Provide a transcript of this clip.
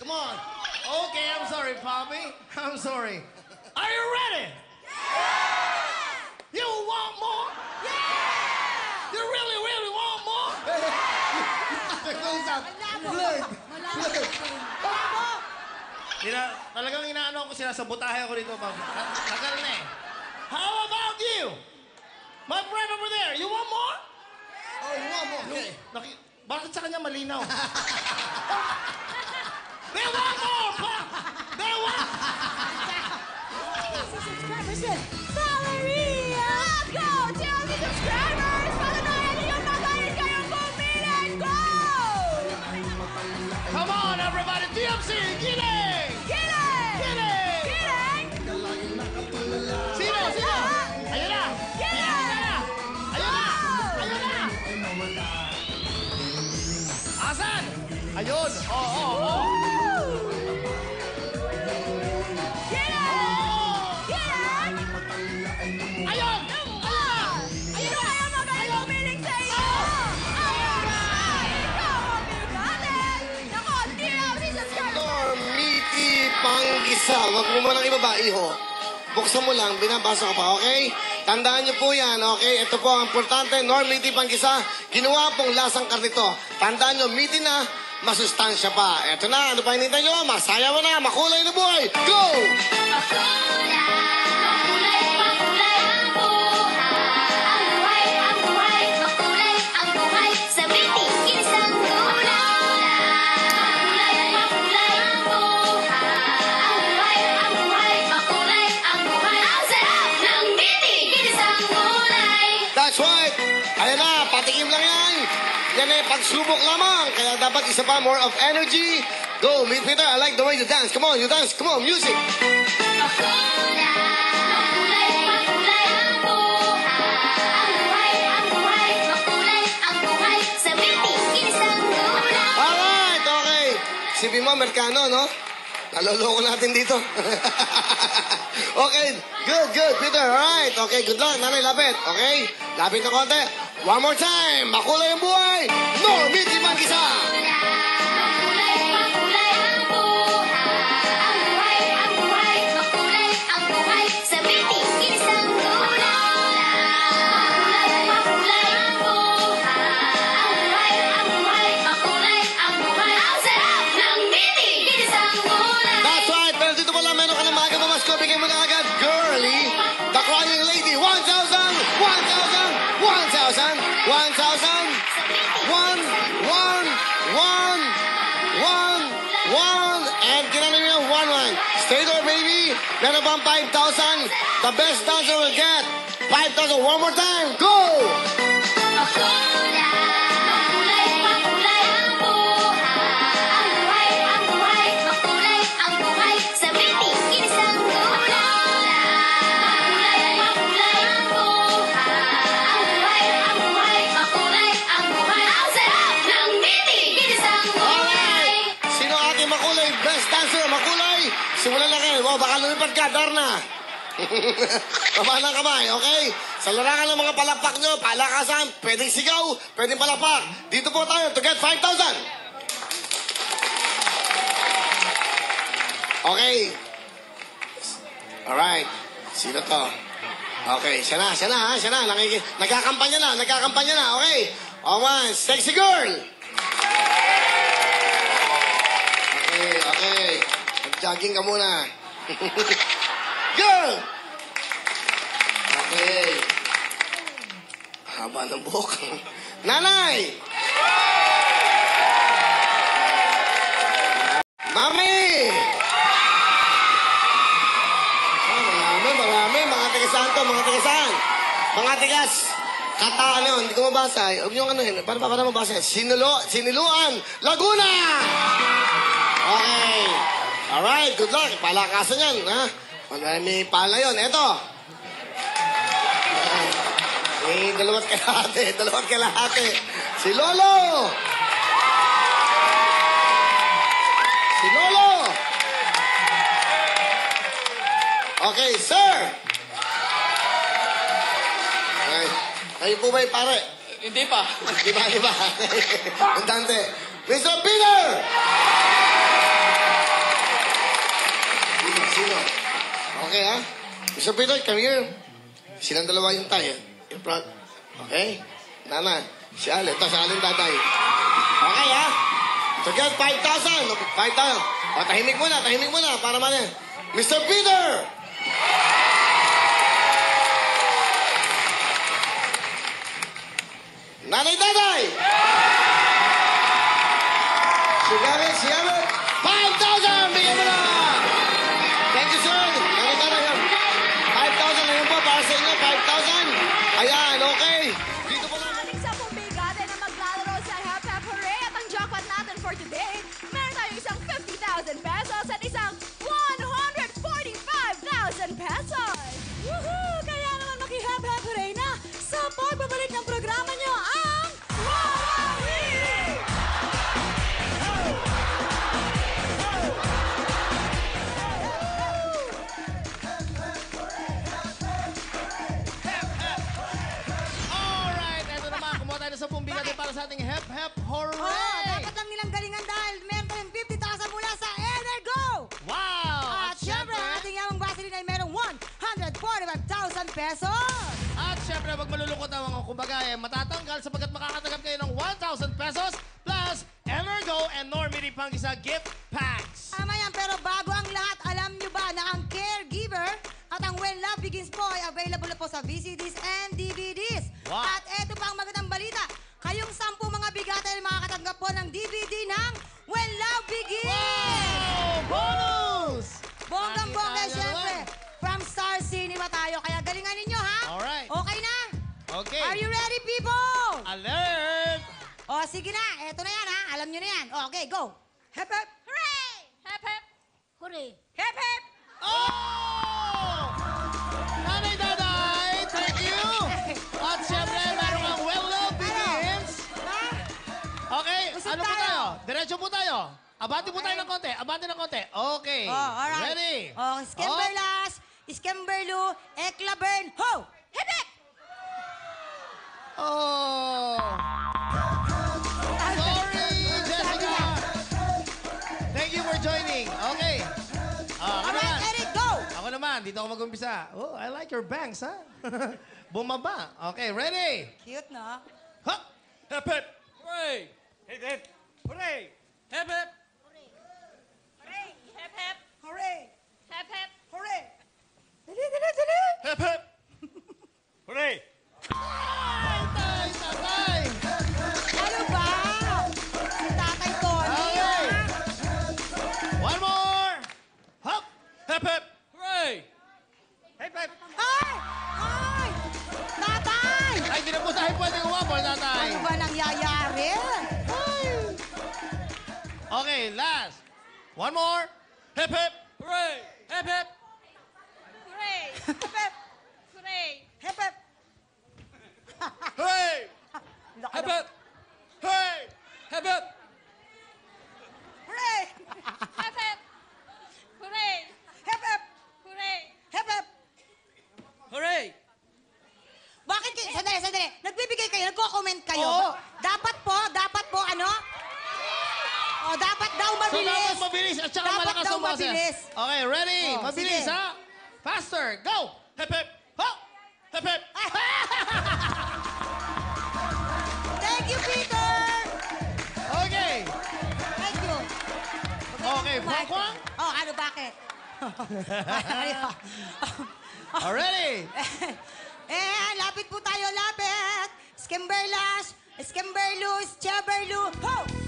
Come on. Okay, I'm sorry, Poppy. I'm sorry. Are you ready? Yeah! You want more? Yeah! You really, really want more? Talagang inaano ko sila, sabotahe ako dito, Poppy. Tagal na eh. How about you? My friend over there, you want more? Oh, you want more? Okay. Bakit sa kanya malinaw? They want more, pa! They want... Subscribers din. Valeria! Go! 2,000 subscribers! Palanayan niyo magaling kayong bumili! Go! Come on, everybody! TMC! Giling! Giling! Giling! Giling! Sino? Sino? Ayun na! Giling! Ayun na! Ayun na! Asan? Ayun! Oo! Giling! Giling! Ayun! Sino kaya magaling bumiling sa iyo? Ayun na! Ikaw ang bigatin! Nako, 3,000 subscribers! Normiti Panggisa. Huwag mo manang ibaba, iho. Buksan mo lang, binabasa ka pa, okay? Tandaan niyo po yan, okay? Ito po ang importante, Normiti Panggisa. Ginawa pong lasang karnito. Tandaan niyo, miti na, masustansya pa. Ito na, ano pa hinintay niyo? Masaya mo na, makulay na buhay. Go! That's right. Ayan na, patikim lang yan. Yan ay pagsubok lamang. Kaya dapat isa pa, more of energy. Go, Meet Peter. I like the way you dance. Come on, you dance. Come on, music. Alright, okay. Sipin mo, Amerikano, no? Naloloko natin dito. Okay, good, Peter. Alright, okay, good luck. Nanay, lapit. Okay, lapit na konti. One more time. Makulay ang buhay. Normiti Panggisa. That's right. Pero dito pala, meron ka na maaga pamasko. Bigay mo na agad. Girly, the crying lady. 1,000, 1,000, 1,000, 1,000. 1. And kinanong nyo, 1. Stay there, baby. Meron pang 5,000. The best dancer will get 5,000. One more time. Go! Best dancer, makulay. Simulan na kayo. Wow, baka lumipad ka, Darna. Baba ng kamay, okay? Sa larangan ng mga palakpak nyo, palakasan, pwedeng sigaw, pwedeng palakpak. Dito po tayo to get 5,000. Okay. Alright. Sino to? Okay, siya na. Nagkakampanya na, okay? One, sexy girl. Okay. Mag-jogging ka muna. Girl! Okay. Haba ng buhok. Nanay! Mami! Marami. Mga tigasan to, mga tigasan. Mga tigas. Hindi ko mabasa. Huwag nyo anuhin. Para mabasa. Siniluan, Laguna! Okay. Alright, good luck. Palakasan yan, ha? May pala yun. Eto. Dalawat kalahati. Si Lolo! Okay, sir! Okay. Kayo po ba'y pare? Hindi pa. Di ba? Ang dante. Mr. Peter! Mr. Peter, come here. Silang dalawa yung tayo. In front. Okay? Nana, si Ale. Ito, si Aling Daday. Okay, ha? So, get 5,000. 5,000. O, tahimik muna, para man yan. Mr. Peter! Nanay Daday! Sigaret! 5,000! Bigyan mo na! Thank you, sir. Nanay Daday, 5,000 na yun po para sa inyo. 5,000. Ayan, okay. Dito po lang. Ating 10 bigate na maglalaro sa Hep Hep Hooray at ang jackpot natin for today, meron tayong isang 50,000 pesos at isang 145,000 pesos! Woohoo! Kaya naman maki-Hep Hep Hooray na sa pagbabalik ng programa nyo ang Wowee! Alright, eto naman. Kumuha tayo sa 10 bigate para sa ating Hep Hep Hooray! Dapat lang nilang galingan dahil meron tayong 50,000 mula sa Energo! Wow! At syempre, ang ating yamang Vaseline ay merong 145,000 pesos! At syempre, wag malulungkot ang mga kumbaga matatanggal sapagkat makakatanggap kayo ng 1,000 pesos plus Energo and Normity Pangisa gift packs. Tama yan, pero bago ang lahat, alam nyo ba na ang Caregiver at ang When Love Begins po ay available na po sa VCDs and DVDs. Wow. At eto pa ang magandang balita, kayong 10 mga bigate ay makakatanggap po ng DVD ng When Love Begins! Wow! Bonus! Bonggang-bongga, Nakita nyo syempre. naman. From Star Cinema tayo, kaya galingan ninyo, ha? Alright. Okay na? Okay. Are you ready, people? Alert! O, sige na. Eto na yan, ha? Alam nyo na yan. O, okay, go. Hep, hep. Hooray! Hep hep! Hooray! Hep, hep. Oh! Nanay Daday, thank you! At syempre, meron kang Well Love Begins. Ha? Okay, Usap ano po tayo. tayo? Diretso po tayo. Abante po tayo ng konti. Abante ng konti. Okay. Oh, alright. Ready? Oh, Skemberlas, Skemberlu, Eklabern, ho! Hep, hep. Oh! Sorry, Jessica! Thank you for joining. Okay. Ako Alright, naman. Eric, go. Ako naman, dito ako mag-umpisa. Oh, I like your bangs, ha? Bumaba. Okay, ready? Cute, no? Hop! Hep, hep! Hooray! Hip hip! Hooray! Hip hip! Hooray! Hep hep! Hooray! Hep hep! Hooray! Dali, dali, dali. Hep, hep! Hooray! Ay, tay, tatay! Ano ba? Si Tatay Tony, Okay. One more! Hop! Hep, hep! Hooray! Hip hip! Ay! Ay! Tatay! Ay, di na po tayo pwede umabol, tatay. Ano ba nangyayari? Okay, last. One more. Hep, hep! Hooray! Hip hip! Hooray! Hep, hep. Hooray! Hep, hep. Hooray! Laki Hip ng- hip! Hooray! Hip hip! Hooray! Hep hep! Hooray! Hep, hep. Hooray! Hep, hep. Hooray! Bakit kayo? Sandali, sandali. Nagbibigay kayo, nagko-comment kayo. Oo. Dapat po, ano? O, dapat daw So, mabilis. dapat mabilis at saka Dapat malakas daw ang boses. mabilis. Okay, ready? Oh, Mabilis, sige. ha? Faster. Go! Hep, hep! Hop! Hep, hep! Thank you, Peter! Okay. Thank you. Okay, Kwang Kwang? Oh, ano, bakit? Already? Lapit po tayo, lapit. Skemberlas, Skemberlu, Skemberlu, ho!